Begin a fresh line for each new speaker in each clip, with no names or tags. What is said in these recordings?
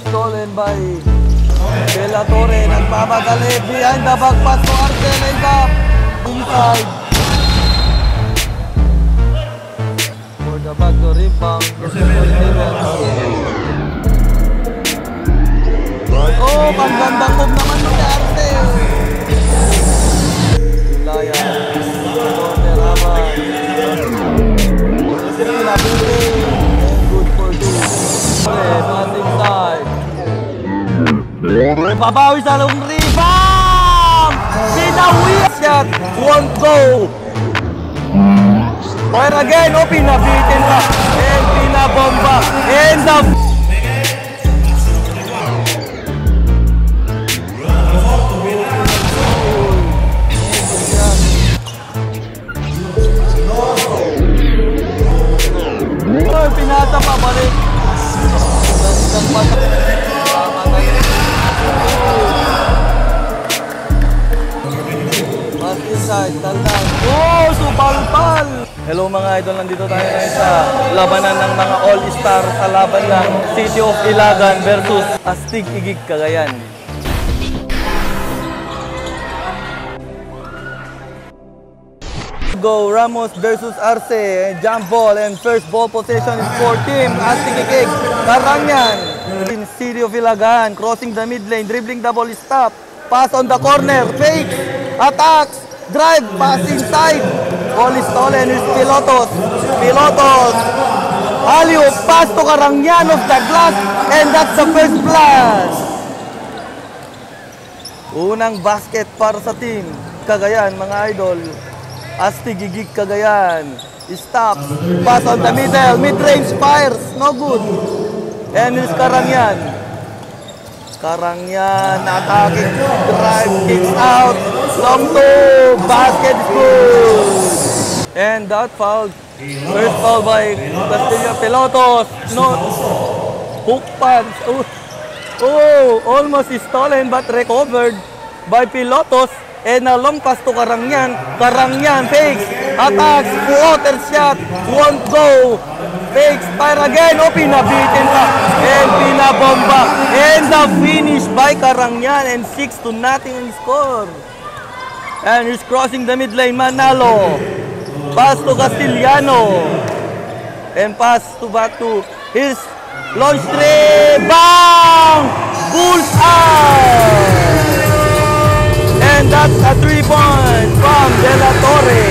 stolen by De La Torre. Nagpapadali behind the back pass to Arcel and back inside. For the back to rebound. Oh, panggandang move naman ni Arcel. Ilaya. Corner Aman. Good for two. Passing side. Babawi sa long rebound! Pinawi shot! Won't go! Fire again! Oh, pinabitin pa! And pinabomba! And the... Oh, pinata pa balik! Isang mata. Inside, tandaan. Oh, supalpal! Hello mga idol, nandito tayo ngayon sa labanan ng mga all-star sa laban ng City of Ilagan versus Astig Igig Cagayan. Go Ramos versus Arce, jump ball and first ball possession is for team Astig Igig Karangyaan. In City of Ilagan, crossing the mid lane, dribbling the ball, stop, pass on the corner, fake, attacks, drive, pass inside. Ball is stolen, is Pilotos. Pilotos. Alley-oop, pass to Karangyaan of the glass. And that's the first blast. Unang basket para sa team Cagayan, mga idol. Astig Igig Cagayan. Stop. Pass on the middle. Mid-range fires. No good. And is Karangyaan. Karangyaan, attacking, drive, kicks out, long two, basket good. And that foul, first foul by Castillo. Pilotos, no, hook punch, oh, almost stolen but recovered by Pilotos. And a long pass to Karangyaan. Karangyaan fakes, attacks, water shot, won't go. Fakes, fire again, oh, pinabitin pa. And pinabomba. And the finish by Karangyaan. And 6-0 in score. And he's crossing the mid lane, Manalo. Pass to Castillano. And pass to back to his launch three. Bang! Bullseye! And that's a 3-point from De La Torre.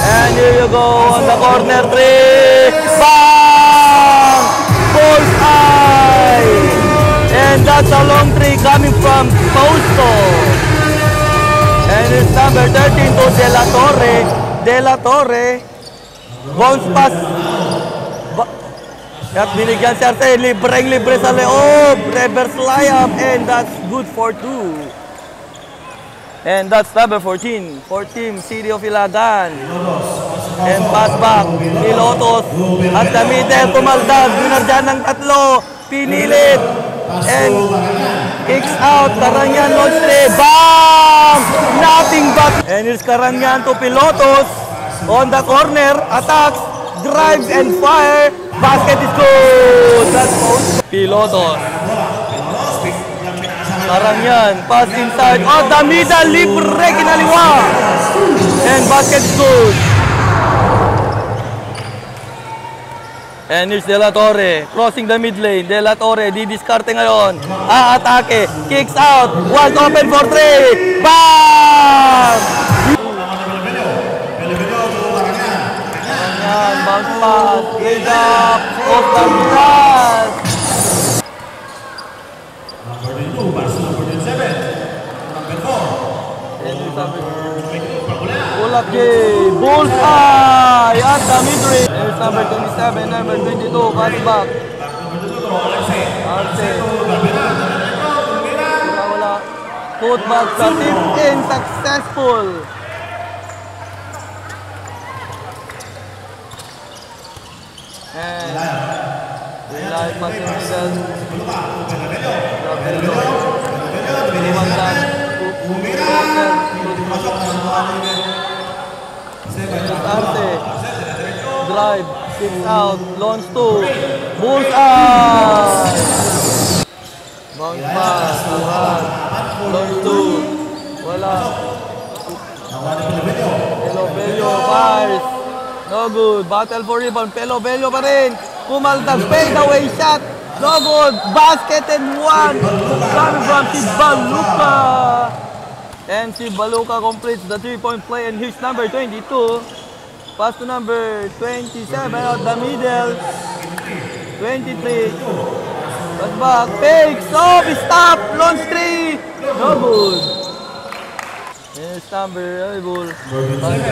And here you go on the corner three. Bang! Bullseye! And that's a long three coming from Fausto. And it's number 13 to De La Torre. De La Torre. Bounce pass. At binigyan si Arce, libreng-libre sa loob. Reverse layup. And that's good for two. And that's number 14 for team City of Ilagan. And pass back. Pilotos. At the middle, tumaldag. Binardyan ng tatlo. Pinilit. And kicks out. Karangyaan launch three. Bam! Nothing but. And here's Karangyaan to Pilotos. On the corner. Attacks. Drives and fire. Basket is good. That's Pilotos. Karangyaan. Pass inside. Oh, the middle. Libre kinaliwa. And basket is good. And here's De La Torre. Crossing the mid lane. De La Torre. Didiskarte ngayon. Atake. Kicks out. Wide open for three. Bam! Bounce pass, laid up, off the glass. Ulaki, bullseye at the mid-range. There's number 27, number 22, pass back. Arce. Wala. Put back sa tip in, successful. And Relay pass in middle. Arte. Drive. kicks out, launch 2, bullseye! Bounce pass, Tuhan, launch 2, wala. Pelobello fires, no good, battle for rebound, Pelobello pa rin, kumaldag, fade away shot, no good, basket and one, coming from Sibaluka. And Sibaluka completes the 3-point play, and here's number 22. Pass to number 27 out the middle. 23. Pass back. Fakes. Oh, stop. Launch 3. No good. Here's number pass number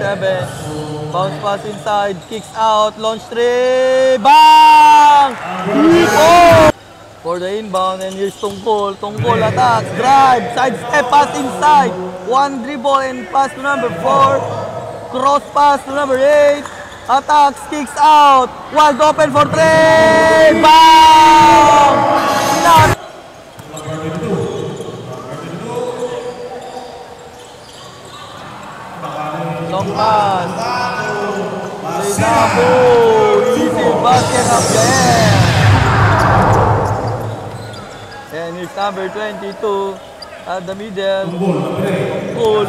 27. Bounce pass inside. Kicks out. Launch 3. Bang! Oh! For the inbound, and here's Tungkol. Tungkol attacks, drive, side step, pass inside. One dribble and pass to number 4. Cross pass to number 8. Attacks, kicks out. Wide open for 3. Bang! Not. Long pass. Legapo. Easy basket up the air. And here's number 22 at the middle. Tungkol.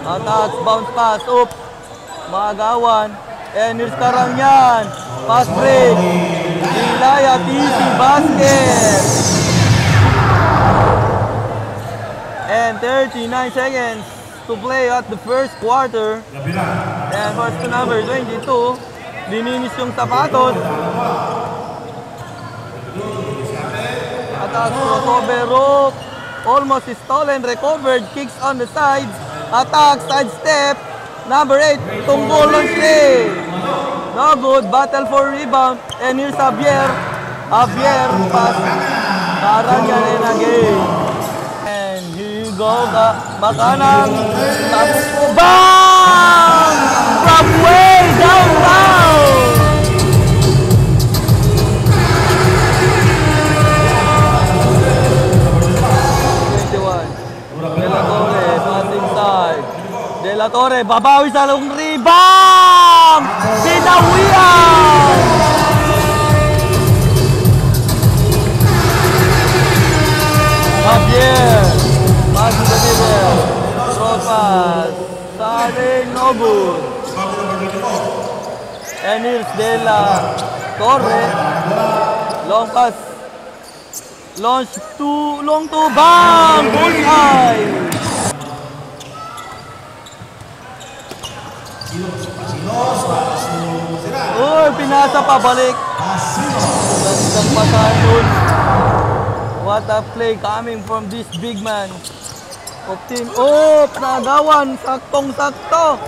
Attacks, bounce pass, up. Maagawan. And here's Karangyan. Pass break. Ilayat, easy basket. And 39 seconds to play at the first quarter. And first to number 22. Lininis yung sapatos. Attacks, crossover, rope. Almost stolen, recovered. Kicks on the sides. Attack, side step. Number 8, Tungkol on 3. No good. Battle for rebound. And here's Javier. Javier pass. Karangyan in again. And here you go. Makanang. Bang! From way downtown. De La Torre, babawi sa long rebound! Pinawian! Javier, pass to the middle, cross pass, starting no good. And here's De La Torre, long pass, launch to, long to, bang! Bullseye! Oh, pinasa pabalik. Gandang pasahan dun. What a play coming from this big man of team. Oh, nagawan. Saktong-sakto.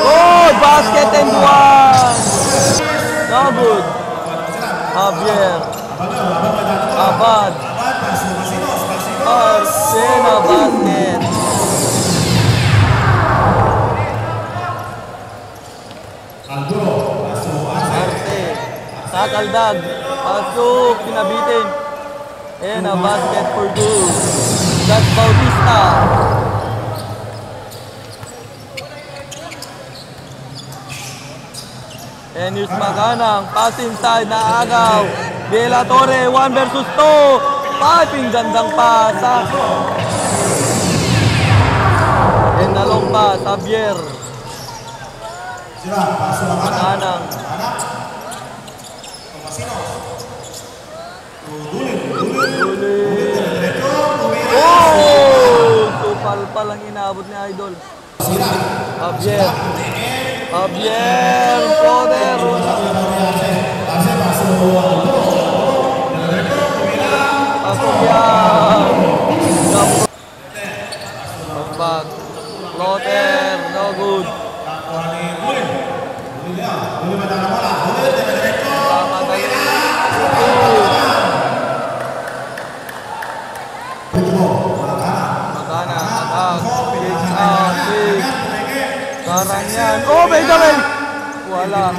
Oh, basket and one. No good. Javier. Abad. Arsena basket. Sakaldag, pasok, pinabitin. And a basket for good. That's Bautista. And here's Makanang, pass inside, naagaw. De La Torre, 1 versus 2. Piping gandang pasa. And the long pass, Javier. Makanang. Oh! Tupal-pal ang inaabot ni Idol. Javier. Javier. Floater. Pasok yan. Back. Floater. No good. Karangyan. Oh, may gawin! Wala.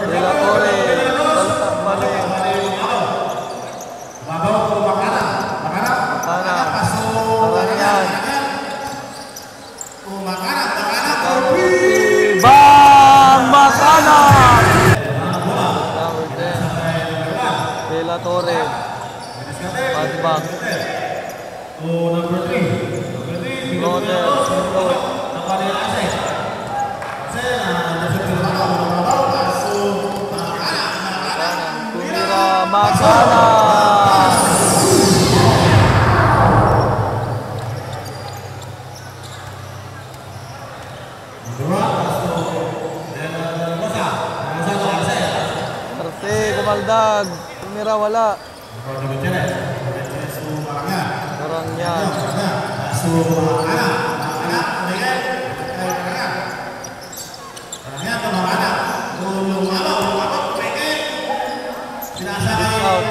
De La Torre. Balta pa rin. Makana. Pass back. Floater. Tumira Makana. Arce, kumaldag. Tumira wala. Karangyan. Out.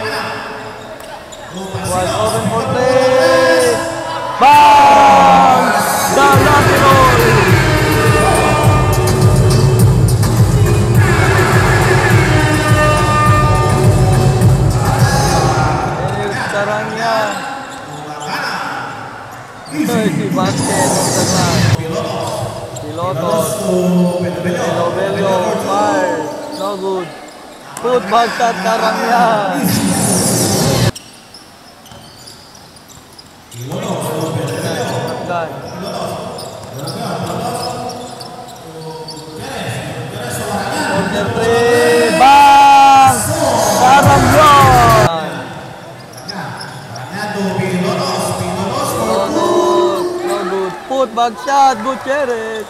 Wide open for three. Bang! Dalatinoy! Karangyan. Si basket of the glass. Pilotos. Bello. Fire. No good. Put back shot Karangyan. Corner three. Bang! Karangyan. Put back shot, Gutierrez.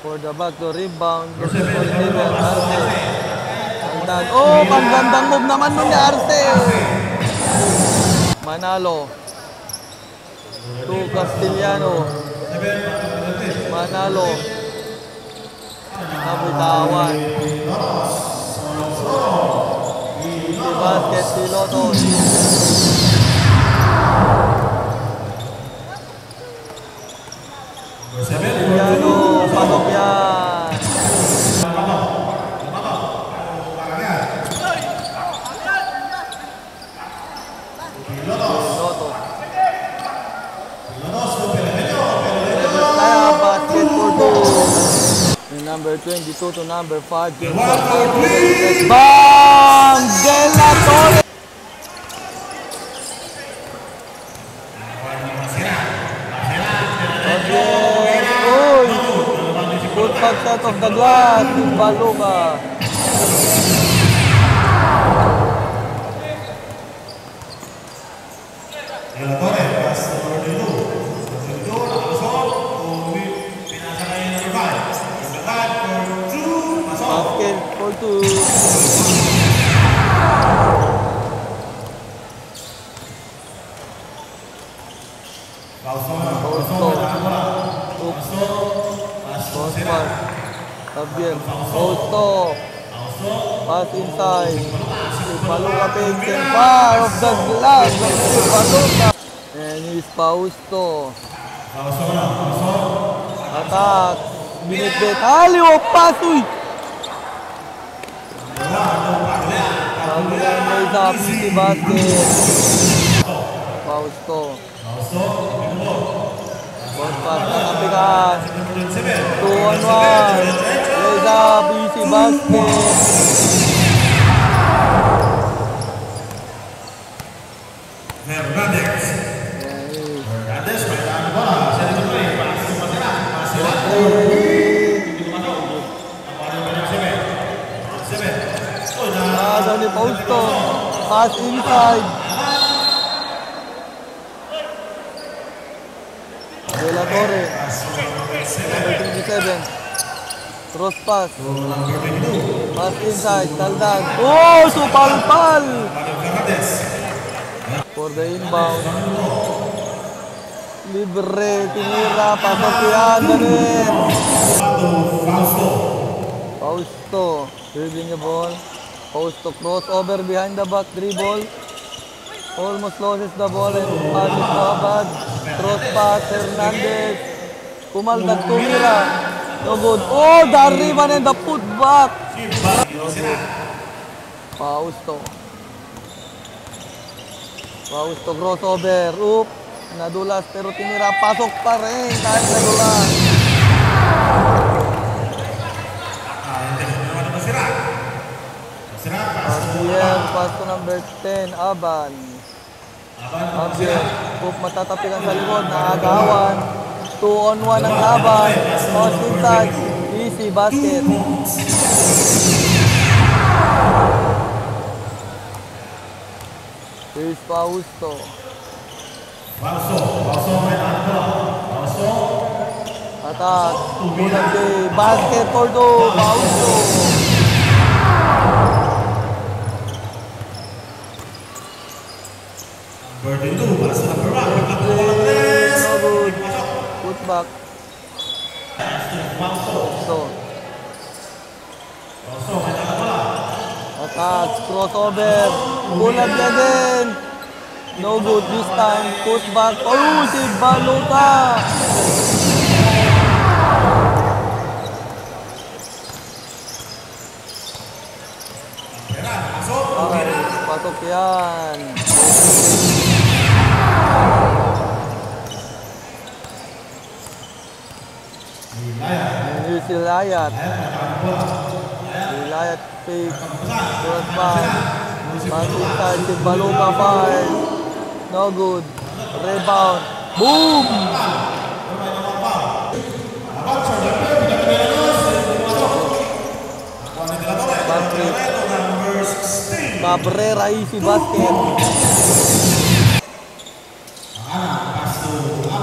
For the back to rebound. Oh, panggandang move naman nun ni Arce. Manalo. To Castellano. Manalo. Nabutawan. Si basket, si Lotos. Castellano, pasok yan. Lotos. Basket for two. Number 22 to number 5. Bang! De La Torre! Uy! Good back shot of the glass. Baluga.
De La Torre, pass number 22.
Basket for two. Fausto. Pass inside. Baluga takes him far off the glass. Baluga. And he's Fausto. Attack. Binitbit. Aliw! Pasoy! May up si basket. Fausto. Boss pass na kapikan. 2-on-1. Lays up. Easy basket.
Hernandez. Hernandez pegang bola. Bisa ditutupi. Pasti masalah. Masih ada.
Ni Fausto. Pass inside. De La Torre. Number 27. Cross pass. Pass inside. Taldan. Oh! Supalpal! For the inbound. Libre. Tinira. Pasok yan. Ganit. Fausto. Dribbling the ball. Fausto crossover behind the back dribble. Almost loses the ball and passes to Abad. Cross pass. Hernandez. Kumaldag tumira. No good. Oh! Darriman and the putback. No good. Fausto. Fausto crossover. Oop. Nadulas pero tinira. Pasok pa rin kahit nadulas. Pass to number 10. Aban. Javier, Poop matatapikan sa likod, naagawan. 2-on-1 ang laban. Toss inside. Easy basket. Here's Fausto. Attack. Unang day. Basket for two. Fausto. No good. Put back. Fausto. Attack. Crossover. Bulag niya din. No good this time. Put back. Oh, si Baluta. Okay, patok yan. Here's si Layat. Si Layat fake. Cross pass. Pass inside. Si Baluta fires. No good. Rebound. Boom! Patrick. Cabrera, easy basket.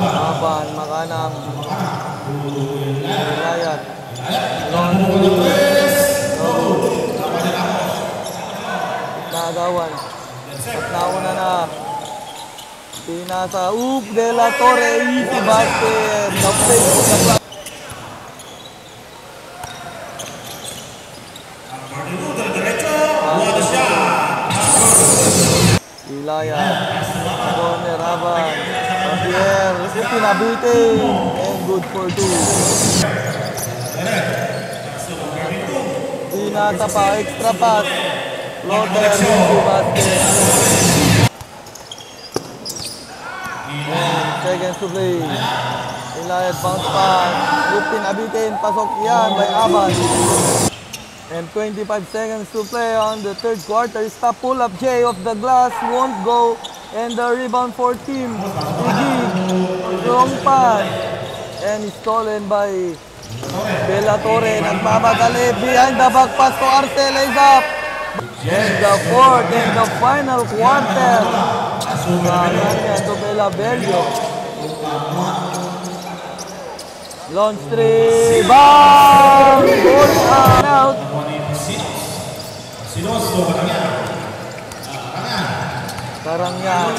Laban, Makanang. Layat. Nagawan. At nauna na. Pinasa. De La Torre, easy basket. The fake of the clock. Layat. Corner, Raban. Javier. Pinabitin. And good for two. Pinasa pa. Extra pass. Floater. Easy basket. And seconds to play. Layat bounce pass. Pinabitin. Pasok yan by Aban. And 25 seconds to play on the third quarter. Stop pull-up J of the glass. Won't go. And the rebound for team. Long pass. And stolen by De La Torre. Nagmamadali. Behind the back pass to Arcel is up. And the fourth and the final quarter. Nanya to Bella Bello. Launch three. Bang! Goal out. Karangyan.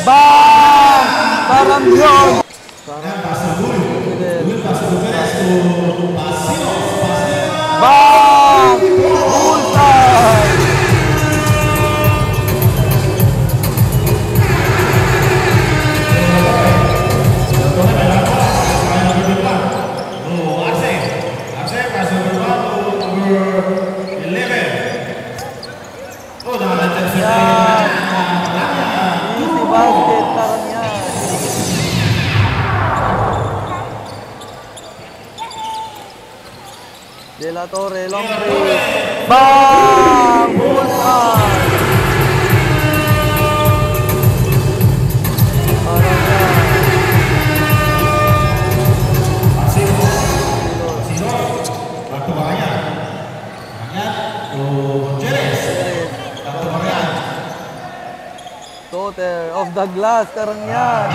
Bang! Karangyan. Bang! Bullseye! Easy basket, Karangyan. De La Torre, long three. Bang! Bullseye! Daughter of the glass, Karangyan.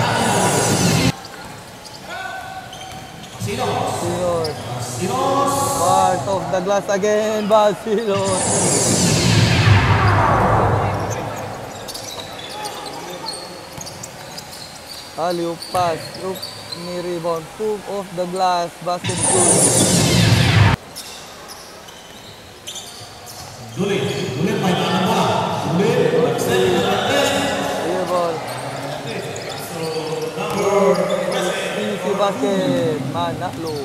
Basilos. Part of the glass again, Basilos. Alley-oop pass. Oop, ni rebound. Poop of the glass, basket good. Dulit main bola. Ball. Easy basket. Manalo.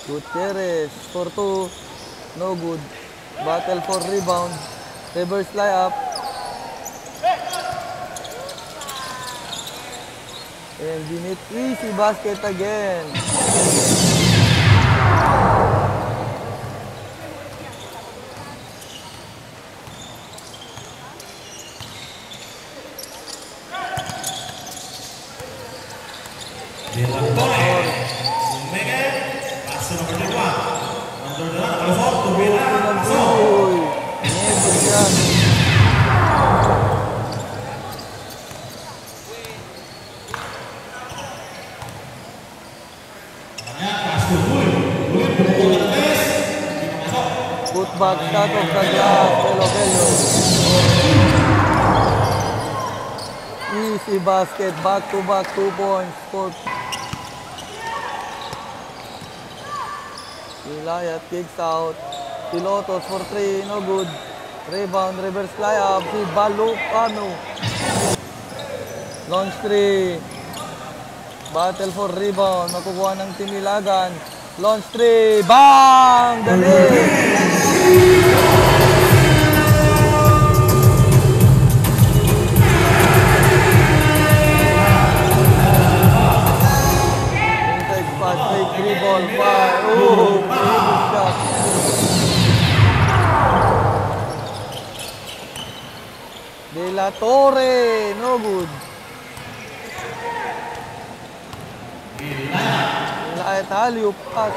Gutierrez for two. No good. Battle for rebound. Reverse layup. And Ginit, easy basket again. Put back shot of the glass, Bello. Easy basket, back to back 2 points. Ilayat kicks out. Pilotos for 3, no good. Rebound, reverse layup. Si Balukano. Launch 3. Battle for rebound. Makukuha ng Tinilagan. Launch 3. Bang! Galing! Inside pass, fake 3 ball, 5. Oh, good shot. De La Torre, no good. Ilayat alley-oop pass.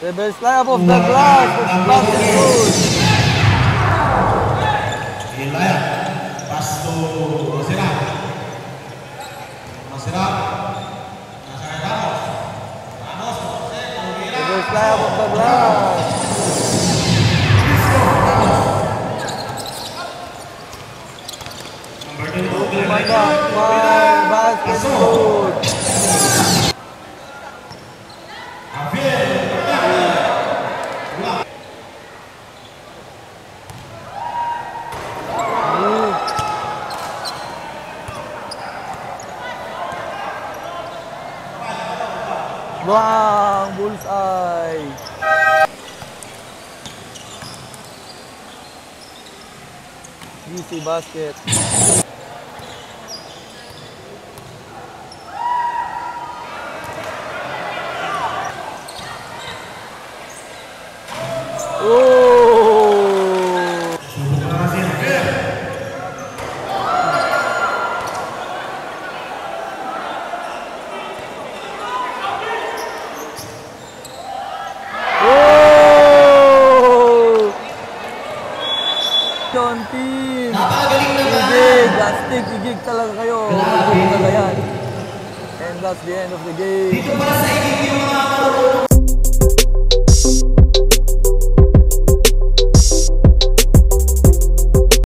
Reverse layup of the glass. It's back and good.
Ilayat. Pass to Masirap. Masirap.
Reverse layup of the glass. Oh my God. Fine. Basket good. Bang! Bullseye! Easy basket. Oh! Team! Igig talaga kayo. Igig talaga yan. And that's the end of the game.
Dito para sa igig yung mga